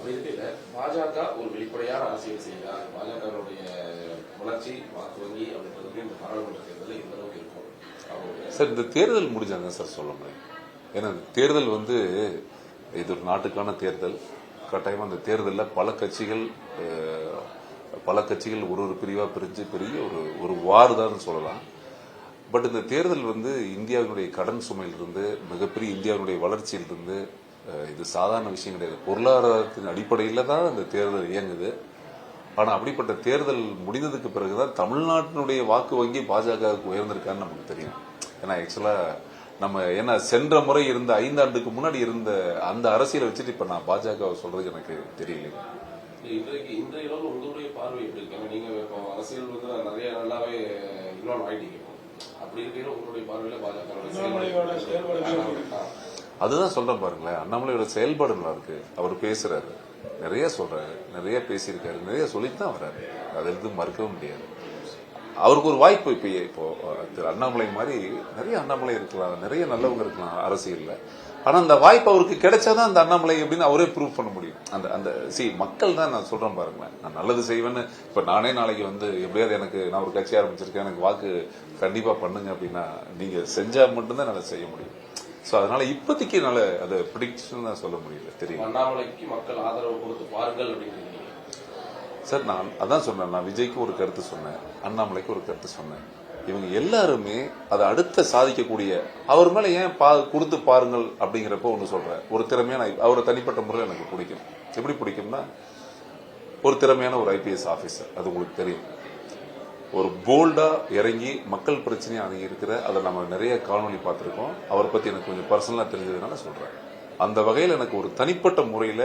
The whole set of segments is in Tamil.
அப்படி இருக்கையில பாஜக ஒரு வெளிப்படையான அரசியல் செய்தா பாஜகவுடைய வளர்ச்சி வாக்கு வங்கி அப்படின்றது இந்த பாராளுமன்ற தேர்தலில் இந்த அளவுக்கு இருக்கும். சார் இந்த தேர்தல் முடிஞ்சாங்க சார் சொல்ல முடியும். ஏன்னா தேர்தல் இது ஒரு நாட்டுக்கான தேர்தல். கட்டாயமா அந்த தேர்தலில் பல கட்சிகள் ஒரு பிரிவா பிரிஞ்சு பெரிய ஒரு வார் தான் சொல்லலாம். பட் இந்த தேர்தல் இந்தியாவினுடைய கடன் சுமையிலிருந்து மிகப்பெரிய இந்தியாவினுடைய வளர்ச்சியிலிருந்து இது சாதாரண விஷயம் கிடையாது. பொருளாதாரத்தின் அடிப்படையில் தான் இந்த தேர்தல் இயங்குது. ஆனா அப்படிப்பட்ட தேர்தல் முடிந்ததுக்கு பிறகுதான் தமிழ்நாட்டினுடைய வாக்கு வங்கி பாஜகவுக்கு உயர்ந்திருக்கான்னு நமக்கு தெரியும். ஏன்னா ஆக்சுவலா ஏன்னா சென்ற முறை இருந்த 5 ஆண்டுக்கு முன்னாடி இருந்த அந்த அரசியலை வச்சுட்டு இப்ப நான் பாஜக சொல்றது எனக்கு தெரியல. இந்த இரவு உங்களுடைய பார்வை எப்படி இருக்கு? நீங்க இப்போ அரசியல் நிறைய நல்லாவே இன்வால்வ் ஆயிட்டீங்க. அப்படி இருக்கிற உங்களுடைய பார்வையில பாஜக அதுதான் சொல்றேன் பாருங்களேன். அண்ணாமலையோட செயல்பாடு நல்லா இருக்கு. அவர் பேசுறாரு, நிறைய சொல்றாரு, நிறைய பேசியிருக்காரு, நிறைய சொல்லித்தான் வர்றாரு. அது எதுவும் மறுக்கவும் முடியாது. அவருக்கு ஒரு வாய்ப்பு இப்போ திரு அண்ணாமலை மாதிரி நிறைய அண்ணாமலை இருக்கலாம், நிறைய நல்லவங்க இருக்கலாம் அரசியல்ல. ஆனா அந்த வாய்ப்பு அவருக்கு கிடைச்சாதான் அந்த அண்ணாமலை அப்படின்னு அவரே ப்ரூவ் பண்ண முடியும். அந்த மக்கள் தான் நான் சொல்றேன் பாருங்களேன். நான் நல்லது செய்வேன்னு இப்ப நானே நாளைக்கு எப்படியாவது நான் ஒரு கட்சி ஆரம்பிச்சிருக்கேன், எனக்கு வாக்கு கண்டிப்பா பண்ணுங்க அப்படின்னா நீங்க செஞ்சா மட்டும்தான் நல்லா செய்ய முடியும். சோ அதனால இப்போதைக்கு அதை ப்ரிடிக்ஷன் தான் சொல்ல முடியல. தெரியும் அண்ணாமலைக்கு மக்கள் ஆதரவு கொடுத்து பாருங்கள் அப்படின்னு சார். நான் அதான் சொன்னேன். நான் விஜய்க்கு ஒரு கருத்து சொன்னேன், அண்ணாமலைக்கு ஒரு கருத்து சொன்னேன். இவங்க எல்லாருமே அதை அடுத்த சாதிக்கக்கூடிய அவர் மேல ஏன் கொடுத்து பாருங்கள் அப்படிங்கிறப்ப ஒண்ணு சொல்றேன். ஒரு திறமையான அவரை தனிப்பட்ட முறையில் எனக்கு பிடிக்கும். எப்படி பிடிக்கும்னா ஒரு திறமையான ஒரு ஐபிஎஸ் ஆபீசர். அது உங்களுக்கு தெரியும். ஒரு போல்டா இறங்கி மக்கள் பிரச்சனையை அணுகி இருக்கிற அதை நம்ம நிறைய காணொலி பார்த்திருக்கோம். அவரை பத்தி எனக்கு கொஞ்சம் பர்சனலா தெரிஞ்சதுனால சொல்றேன். அந்த வகையில் எனக்கு ஒரு தனிப்பட்ட முறையில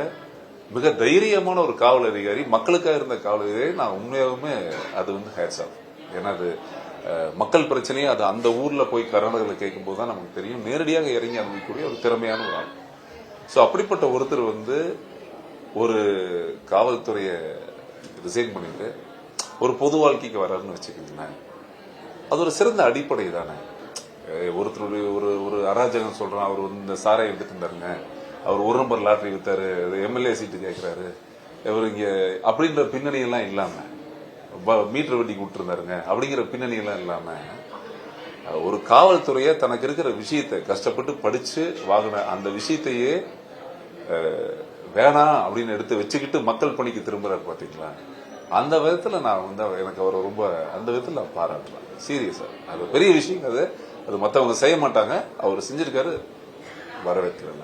மிக தைரியமான ஒரு காவல் அதிகாரி, மக்களுக்காக இருந்த காவல் அதிகாரி. நான் உண்மையாகவுமே அது ஹேட்ஸ் ஆஃப். ஏன்னா அது மக்கள் பிரச்சனையை அது அந்த ஊர்ல போய் கர்நாடகாவில் கேட்கும் போதுதான் நமக்கு தெரியும். நேரடியாக இறங்கி அனுபவிக்கூடிய ஒரு திறமையான ஒரு ஆள். சோ அப்படிப்பட்ட ஒருத்தர் ஒரு காவல்துறையை ரிசைன் பண்ணிட்டு ஒரு பொது வாழ்க்கைக்கு வர்றாருன்னு வச்சுக்கோங்களேன். அது ஒரு சிறந்த அடிப்படை தானே. ஒருத்தருடைய ஒரு அராஜகம் சொல்றான். அவர் இந்த சாராயம் எடுத்துட்டு இருந்தாருங்க, அவர் 1 நம்பர் லாட்டரி வித்தாரு, எம்எல்ஏ சீட்டு கேட்கிறாரு, இவர் இங்க அப்படின்ற பின்னணி எல்லாம் இல்லாம மீட்டர் வட்டிக்கு விட்டுருந்தாருங்க அப்படிங்கிற பின்னணி எல்லாம் இல்லாம ஒரு காவல்துறைய தனக்கு இருக்கிற விஷயத்தை கஷ்டப்பட்டு படிச்சு வாங்கின அந்த விஷயத்தையே வேணாம் அப்படின்னு எடுத்து வச்சுக்கிட்டு மக்கள் பணிக்கு திரும்புறாரு பாத்தீங்களா. அந்த விதத்துல நான் எனக்கு அவர் ரொம்ப அந்த விதத்துல நான் பாராட்டுறேன். சீரியஸா அது பெரிய விஷயம். அது மத்தவங்க செய்ய மாட்டாங்க, அவர் செஞ்சிருக்காரு, வரவேற்கிறேன்.